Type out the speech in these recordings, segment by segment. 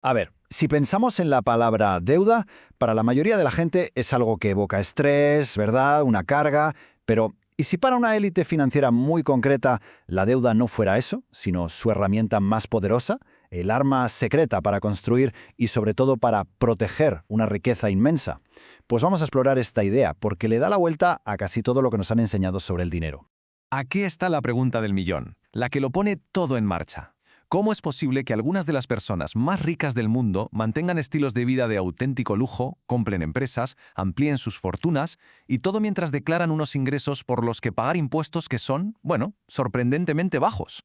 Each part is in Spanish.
A ver, si pensamos en la palabra deuda, para la mayoría de la gente es algo que evoca estrés, ¿verdad? Una carga, pero ¿y si para una élite financiera muy concreta la deuda no fuera eso, sino su herramienta más poderosa, el arma secreta para construir y sobre todo para proteger una riqueza inmensa? Pues vamos a explorar esta idea, porque le da la vuelta a casi todo lo que nos han enseñado sobre el dinero. Aquí está la pregunta del millón, la que lo pone todo en marcha. ¿Cómo es posible que algunas de las personas más ricas del mundo mantengan estilos de vida de auténtico lujo, compren empresas, amplíen sus fortunas y todo mientras declaran unos ingresos por los que pagar impuestos que son, bueno, sorprendentemente bajos?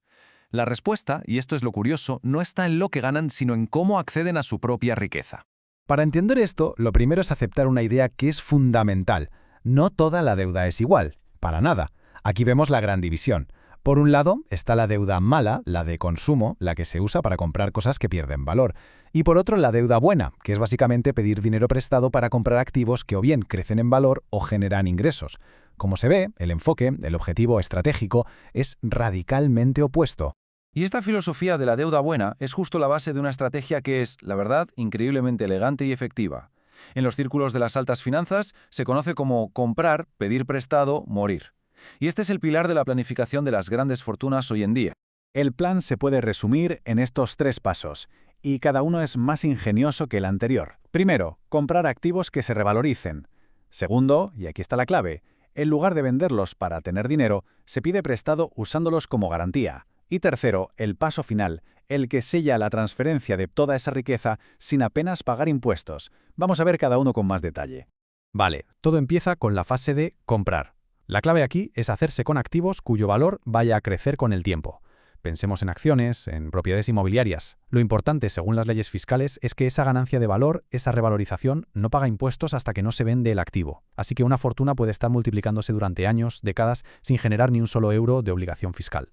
La respuesta, y esto es lo curioso, no está en lo que ganan, sino en cómo acceden a su propia riqueza. Para entender esto, lo primero es aceptar una idea que es fundamental. No toda la deuda es igual, para nada. Aquí vemos la gran división. Por un lado está la deuda mala, la de consumo, la que se usa para comprar cosas que pierden valor. Y por otro, la deuda buena, que es básicamente pedir dinero prestado para comprar activos que o bien crecen en valor o generan ingresos. Como se ve, el enfoque, el objetivo estratégico, es radicalmente opuesto. Y esta filosofía de la deuda buena es justo la base de una estrategia que es, la verdad, increíblemente elegante y efectiva. En los círculos de las altas finanzas se conoce como comprar, pedir prestado, morir. Y este es el pilar de la planificación de las grandes fortunas hoy en día. El plan se puede resumir en estos 3 pasos, y cada uno es más ingenioso que el anterior. Primero, comprar activos que se revaloricen. Segundo, y aquí está la clave, en lugar de venderlos para tener dinero, se pide prestado usándolos como garantía. Y tercero, el paso final, el que sella la transferencia de toda esa riqueza sin apenas pagar impuestos. Vamos a ver cada uno con más detalle. Vale, todo empieza con la fase de comprar. La clave aquí es hacerse con activos cuyo valor vaya a crecer con el tiempo. Pensemos en acciones, en propiedades inmobiliarias. Lo importante, según las leyes fiscales, es que esa ganancia de valor, esa revalorización, no paga impuestos hasta que no se vende el activo. Así que una fortuna puede estar multiplicándose durante años, décadas, sin generar ni un solo euro de obligación fiscal.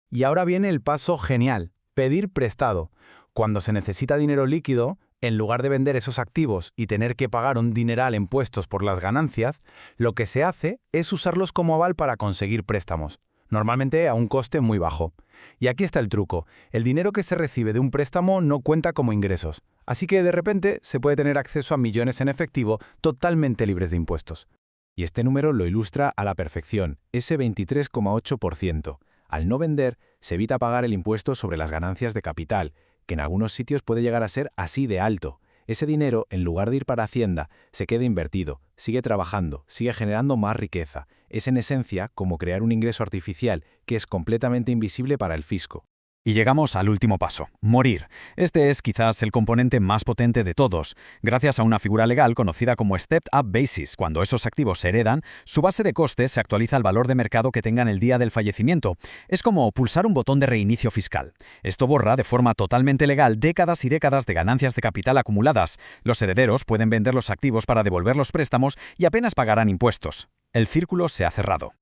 Y ahora viene el paso genial, pedir prestado. Cuando se necesita dinero líquido, en lugar de vender esos activos y tener que pagar un dineral en impuestos por las ganancias, lo que se hace es usarlos como aval para conseguir préstamos, normalmente a un coste muy bajo. Y aquí está el truco, el dinero que se recibe de un préstamo no cuenta como ingresos, así que de repente se puede tener acceso a millones en efectivo totalmente libres de impuestos. Y este número lo ilustra a la perfección, ese 23,8%. Al no vender, se evita pagar el impuesto sobre las ganancias de capital, que en algunos sitios puede llegar a ser así de alto. Ese dinero, en lugar de ir para Hacienda, se queda invertido, sigue trabajando, sigue generando más riqueza. Es en esencia como crear un ingreso artificial que es completamente invisible para el fisco. Y llegamos al último paso, morir. Este es quizás el componente más potente de todos. Gracias a una figura legal conocida como Stepped Up Basis, cuando esos activos se heredan, su base de costes se actualiza al valor de mercado que tengan el día del fallecimiento. Es como pulsar un botón de reinicio fiscal. Esto borra de forma totalmente legal décadas y décadas de ganancias de capital acumuladas. Los herederos pueden vender los activos para devolver los préstamos y apenas pagarán impuestos. El círculo se ha cerrado.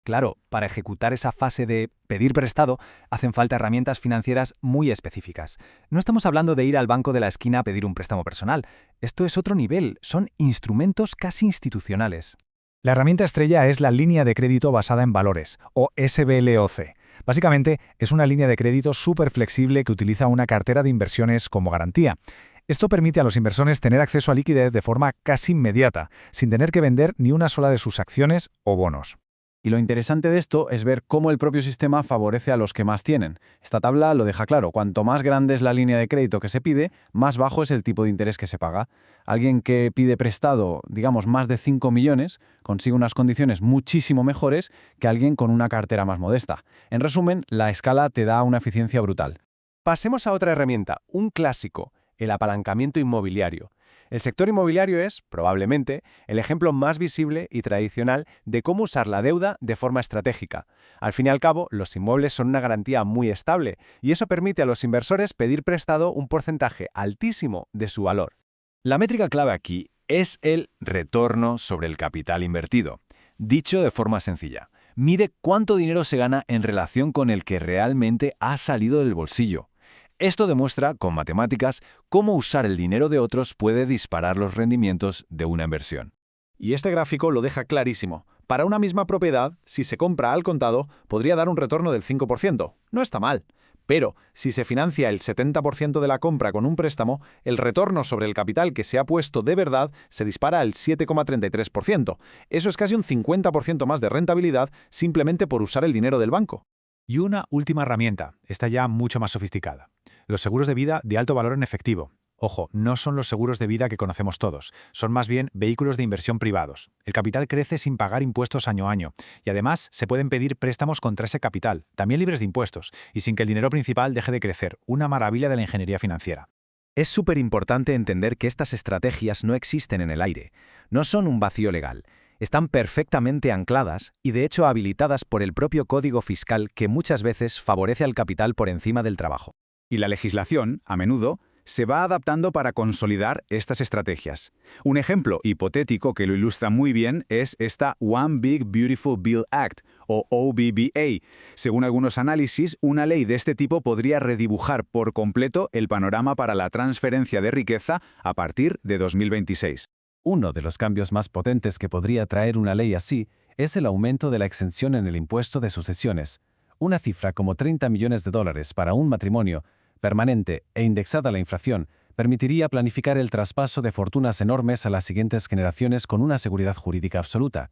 Claro, para ejecutar esa fase de pedir prestado hacen falta herramientas financieras muy específicas. No estamos hablando de ir al banco de la esquina a pedir un préstamo personal. Esto es otro nivel, son instrumentos casi institucionales. La herramienta estrella es la línea de crédito basada en valores, o SBLOC. Básicamente, es una línea de crédito súper flexible que utiliza una cartera de inversiones como garantía. Esto permite a los inversores tener acceso a liquidez de forma casi inmediata, sin tener que vender ni una sola de sus acciones o bonos. Y lo interesante de esto es ver cómo el propio sistema favorece a los que más tienen. Esta tabla lo deja claro, cuanto más grande es la línea de crédito que se pide, más bajo es el tipo de interés que se paga. Alguien que pide prestado, digamos, más de 5 millones, consigue unas condiciones muchísimo mejores que alguien con una cartera más modesta. En resumen, la escala te da una eficiencia brutal. Pasemos a otra herramienta, un clásico, el apalancamiento inmobiliario. El sector inmobiliario es, probablemente, el ejemplo más visible y tradicional de cómo usar la deuda de forma estratégica. Al fin y al cabo, los inmuebles son una garantía muy estable y eso permite a los inversores pedir prestado un porcentaje altísimo de su valor. La métrica clave aquí es el retorno sobre el capital invertido. Dicho de forma sencilla, mide cuánto dinero se gana en relación con el que realmente ha salido del bolsillo. Esto demuestra, con matemáticas, cómo usar el dinero de otros puede disparar los rendimientos de una inversión. Y este gráfico lo deja clarísimo. Para una misma propiedad, si se compra al contado, podría dar un retorno del 5%. No está mal. Pero, si se financia el 70% de la compra con un préstamo, el retorno sobre el capital que se ha puesto de verdad se dispara al 7,33%. Eso es casi un 50% más de rentabilidad simplemente por usar el dinero del banco. Y una última herramienta, esta ya mucho más sofisticada. Los seguros de vida de alto valor en efectivo. Ojo, no son los seguros de vida que conocemos todos, son más bien vehículos de inversión privados. El capital crece sin pagar impuestos año a año, y además se pueden pedir préstamos contra ese capital, también libres de impuestos, y sin que el dinero principal deje de crecer, una maravilla de la ingeniería financiera. Es súper importante entender que estas estrategias no existen en el aire, no son un vacío legal. Están perfectamente ancladas y de hecho habilitadas por el propio código fiscal que muchas veces favorece al capital por encima del trabajo. Y la legislación, a menudo, se va adaptando para consolidar estas estrategias. Un ejemplo hipotético que lo ilustra muy bien es esta One Big Beautiful Bill Act, o OBBA. Según algunos análisis, una ley de este tipo podría redibujar por completo el panorama para la transferencia de riqueza a partir de 2026. Uno de los cambios más potentes que podría traer una ley así es el aumento de la exención en el impuesto de sucesiones. Una cifra como $30 millones para un matrimonio permanente e indexada a la inflación permitiría planificar el traspaso de fortunas enormes a las siguientes generaciones con una seguridad jurídica absoluta.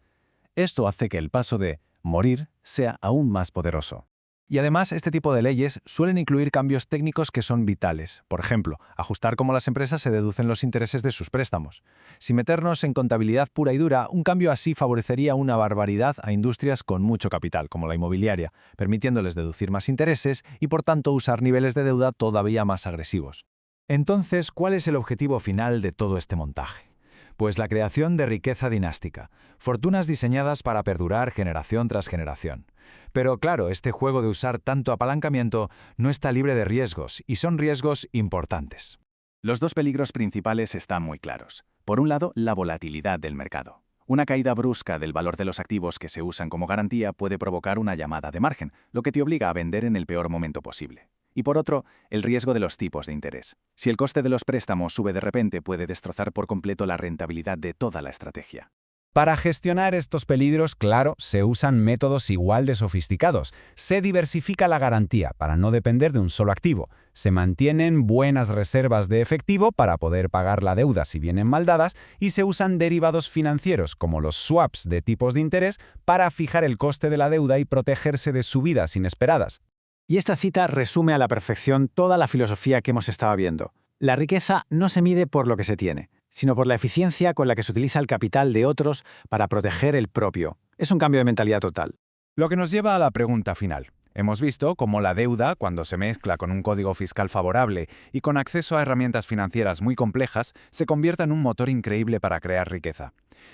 Esto hace que el paso de morir sea aún más poderoso. Y además, este tipo de leyes suelen incluir cambios técnicos que son vitales. Por ejemplo, ajustar cómo las empresas se deducen los intereses de sus préstamos. Sin meternos en contabilidad pura y dura, un cambio así favorecería una barbaridad a industrias con mucho capital, como la inmobiliaria, permitiéndoles deducir más intereses y, por tanto, usar niveles de deuda todavía más agresivos. Entonces, ¿cuál es el objetivo final de todo este montaje? Pues la creación de riqueza dinástica, fortunas diseñadas para perdurar generación tras generación. Pero claro, este juego de usar tanto apalancamiento no está libre de riesgos, y son riesgos importantes. Los dos peligros principales están muy claros. Por un lado, la volatilidad del mercado. Una caída brusca del valor de los activos que se usan como garantía puede provocar una llamada de margen, lo que te obliga a vender en el peor momento posible. Y por otro, el riesgo de los tipos de interés. Si el coste de los préstamos sube de repente, puede destrozar por completo la rentabilidad de toda la estrategia. Para gestionar estos peligros, claro, se usan métodos igual de sofisticados. Se diversifica la garantía para no depender de un solo activo. Se mantienen buenas reservas de efectivo para poder pagar la deuda si vienen mal dadas y se usan derivados financieros como los swaps de tipos de interés para fijar el coste de la deuda y protegerse de subidas inesperadas. Y esta cita resume a la perfección toda la filosofía que hemos estado viendo. La riqueza no se mide por lo que se tiene, sino por la eficiencia con la que se utiliza el capital de otros para proteger el propio. Es un cambio de mentalidad total. Lo que nos lleva a la pregunta final. Hemos visto cómo la deuda, cuando se mezcla con un código fiscal favorable y con acceso a herramientas financieras muy complejas, se convierte en un motor increíble para crear riqueza.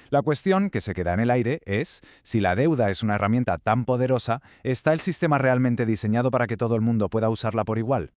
La cuestión que se queda en el aire es, si la deuda es una herramienta tan poderosa, ¿está el sistema realmente diseñado para que todo el mundo pueda usarla por igual?